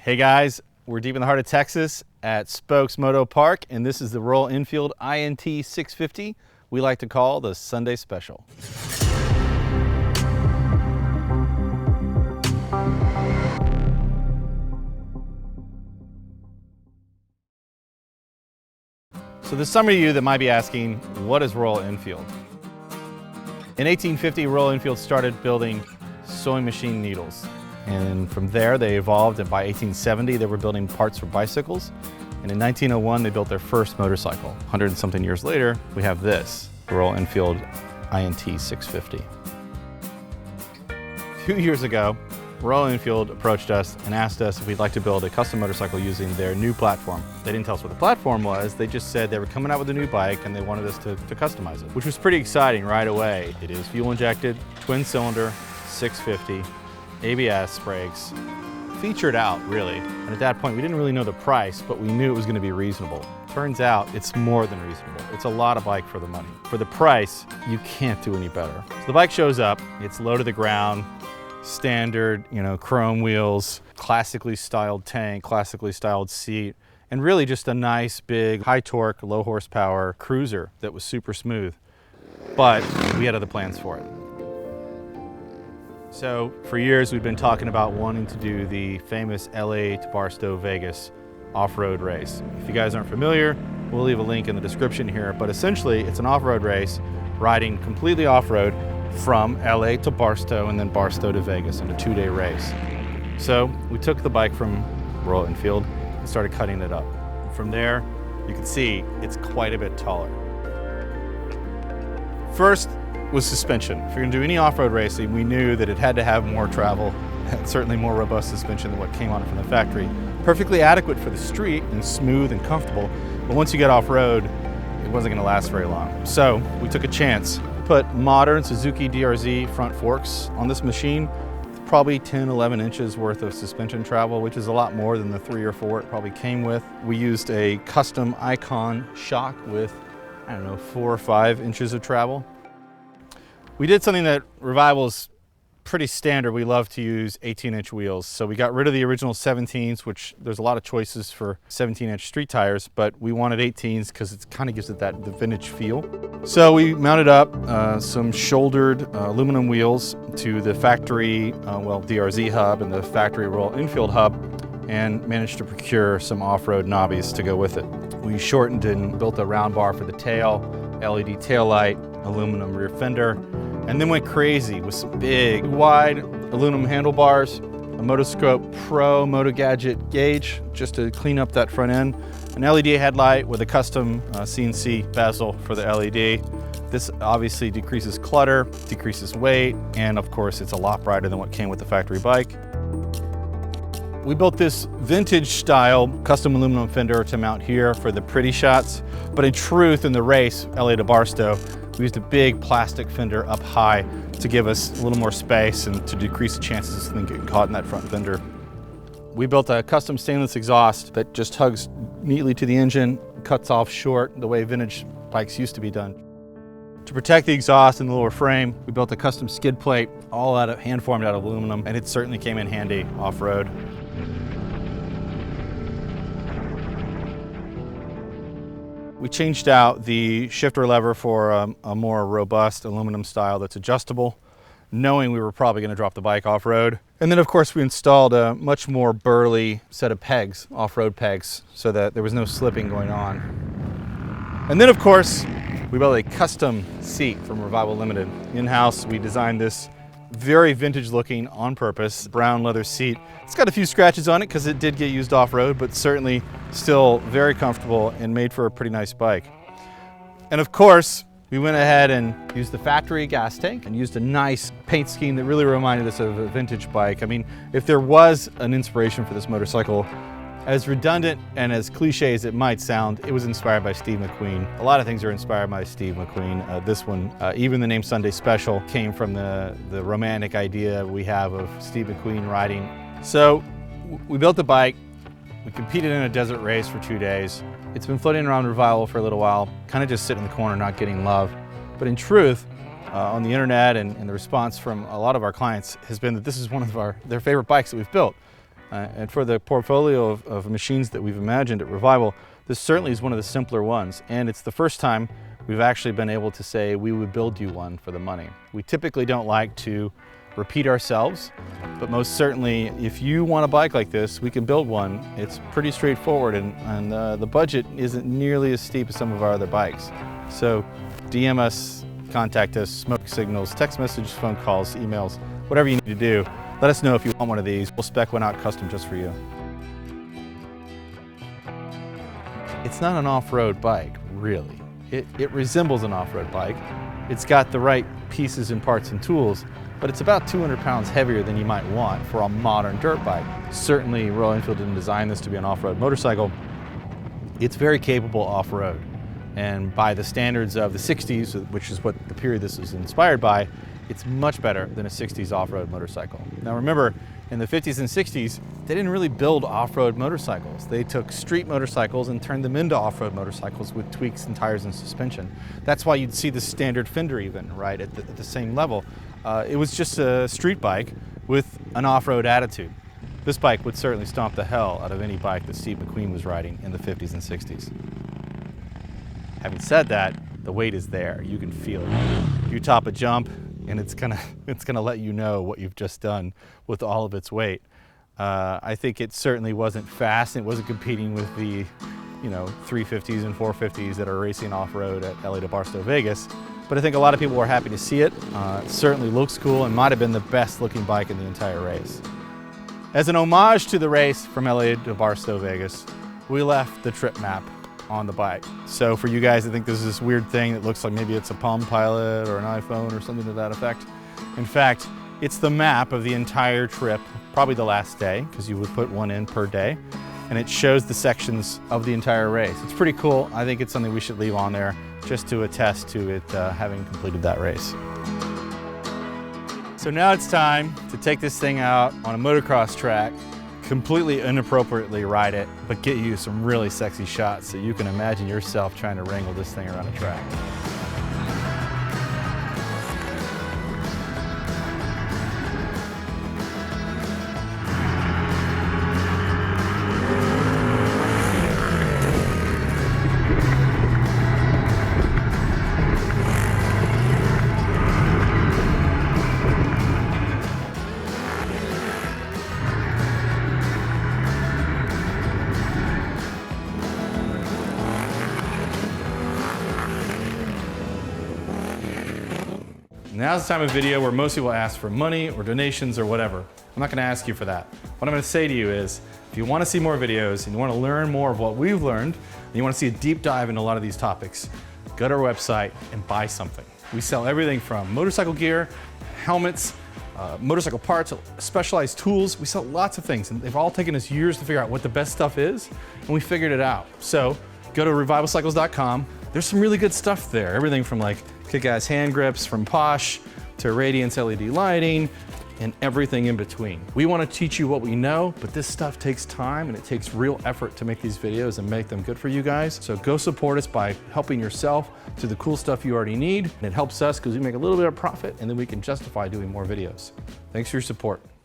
Hey guys, we're deep in the heart of Texas at Spokes Moto Park, and this is the Royal Enfield INT650 we like to call the Sunday Special. So there's some of you that might be asking, what is Royal Enfield? In 1850, Royal Enfield started building sewing machine needles. And from there, they evolved, and by 1870, they were building parts for bicycles. And in 1901, they built their first motorcycle. 100 and something years later, we have this, the Royal Enfield INT650. A few years ago, Royal Enfield approached us and asked us if we'd like to build a custom motorcycle using their new platform. They didn't tell us what the platform was, they just said they were coming out with a new bike and they wanted us to customize it, which was pretty exciting right away. It is fuel injected, twin cylinder, 650, ABS brakes, featured out really. And at that point we didn't really know the price, but we knew it was going to be reasonable. Turns out it's more than reasonable. It's a lot of bike for the money. For the price, you can't do any better. So the bike shows up, it's low to the ground, standard, chrome wheels, classically styled tank, classically styled seat, and really just a nice, big, high torque, low horsepower cruiser that was super smooth. But we had other plans for it. So for years we've been talking about wanting to do the famous LA to Barstow, Vegas off-road race. If you guys aren't familiar, we'll leave a link in the description here, but essentially it's an off-road race riding completely off-road from LA to Barstow and then Barstow to Vegas in a 2-day race. So we took the bike from Royal Enfield and started cutting it up. From there, you can see it's quite a bit taller. First was suspension. If you're gonna do any off-road racing, we knew that it had to have more travel, and certainly more robust suspension than what came on it from the factory. Perfectly adequate for the street and smooth and comfortable, but once you get off-road, it wasn't gonna last very long. So we took a chance. Put modern Suzuki DRZ front forks on this machine, probably 10, 11 inches worth of suspension travel, which is a lot more than the 3 or 4 it probably came with. We used a custom Icon shock with, 4 or 5 inches of travel. We did something that Revival's pretty standard. We love to use 18-inch wheels. So we got rid of the original 17s, which there's a lot of choices for 17-inch street tires, but we wanted 18s because it kind of gives it the vintage feel. So we mounted up some shouldered aluminum wheels to the factory, DRZ hub and the factory Royal Enfield hub, and managed to procure some off-road knobbies to go with it. We shortened and built a round bar for the tail, LED taillight, aluminum rear fender, and then went crazy with some big, wide aluminum handlebars, a Motoscope Pro Motogadget gauge just to clean up that front end, an LED headlight with a custom CNC bezel for the LED. This obviously decreases clutter, decreases weight, and of course it's a lot brighter than what came with the factory bike. We built this vintage style custom aluminum fender to mount here for the pretty shots, but in truth in the race, LA to Barstow, we used a big plastic fender up high to give us a little more space and to decrease the chances of something getting caught in that front fender. We built a custom stainless exhaust that just hugs neatly to the engine, cuts off short the way vintage bikes used to be done. To protect the exhaust and the lower frame, we built a custom skid plate, all hand-formed out of aluminum, and it certainly came in handy off-road. We changed out the shifter lever for a more robust aluminum style that's adjustable, knowing we were probably going to drop the bike off-road. And then of course we installed a much more burly set of pegs, off-road pegs, so that there was no slipping going on. And then of course we built a custom seat from Revival Limited. In-house we designed this very vintage looking, on purpose, brown leather seat. It's got a few scratches on it because it did get used off-road, but certainly still very comfortable and made for a pretty nice bike. And of course, we went ahead and used the factory gas tank and used a nice paint scheme that really reminded us of a vintage bike. I mean, if there was an inspiration for this motorcycle, as redundant and as cliche as it might sound, it was inspired by Steve McQueen. A lot of things are inspired by Steve McQueen. This one, even the name Sunday Special, came from the romantic idea we have of Steve McQueen riding. So we built the bike, we competed in a desert race for 2 days. It's been floating around Revival for a little while, kind of just sitting in the corner not getting love. But in truth, on the internet and the response from a lot of our clients has been that this is one of their favorite bikes that we've built. And for the portfolio of machines that we've imagined at Revival, this certainly is one of the simpler ones. And it's the first time we've actually been able to say we would build you one for the money. We typically don't like to repeat ourselves, but most certainly if you want a bike like this, we can build one. It's pretty straightforward, and the budget isn't nearly as steep as some of our other bikes. So DM us, contact us, smoke signals, text messages, phone calls, emails, whatever you need to do. Let us know if you want one of these. We'll spec one out custom just for you. It's not an off-road bike, really. It resembles an off-road bike. It's got the right pieces and parts and tools, but it's about 200 pounds heavier than you might want for a modern dirt bike. Certainly, Royal Enfield didn't design this to be an off-road motorcycle. It's very capable off-road. And by the standards of the 60s, which is what the period this was inspired by, it's much better than a 60s off-road motorcycle. Now remember, in the 50s and 60s, they didn't really build off-road motorcycles. They took street motorcycles and turned them into off-road motorcycles with tweaks in tires and suspension. That's why you'd see the standard Fender even, right, at the same level. It was just a street bike with an off-road attitude. This bike would certainly stomp the hell out of any bike that Steve McQueen was riding in the 50s and 60s. Having said that, the weight is there. You can feel it. You top a jump, and it's gonna let you know what you've just done with all of its weight. I think it certainly wasn't fast. It wasn't competing with the 350s and 450s that are racing off-road at LA-Barstow, Vegas. But I think a lot of people were happy to see it. It certainly looks cool and might have been the best looking bike in the entire race. As an homage to the race from LA to Barstow, Vegas, we left the trip map on the bike. So for you guys that think this is this weird thing that looks like maybe it's a Palm Pilot or an iPhone or something to that effect, in fact, it's the map of the entire trip, probably the last day, because you would put one in per day, and it shows the sections of the entire race. It's pretty cool. I think it's something we should leave on there just to attest to it having completed that race. So now it's time to take this thing out on a motocross track, completely inappropriately ride it, but get you some really sexy shots so you can imagine yourself trying to wrangle this thing around a track. Now's the time of video where most people ask for money or donations or whatever. I'm not gonna ask you for that. What I'm gonna say to you is, if you wanna see more videos and you wanna learn more of what we've learned, and you wanna see a deep dive into a lot of these topics, go to our website and buy something. We sell everything from motorcycle gear, helmets, motorcycle parts, specialized tools. We sell lots of things, and they've all taken us years to figure out what the best stuff is, and we figured it out. So go to revivalcycles.com. There's some really good stuff there. Everything from like kick-ass hand grips from Posh to Radiance LED lighting and everything in between. We want to teach you what we know, but this stuff takes time and it takes real effort to make these videos and make them good for you guys. So go support us by helping yourself to the cool stuff you already need. And it helps us because we make a little bit of profit and then we can justify doing more videos. Thanks for your support.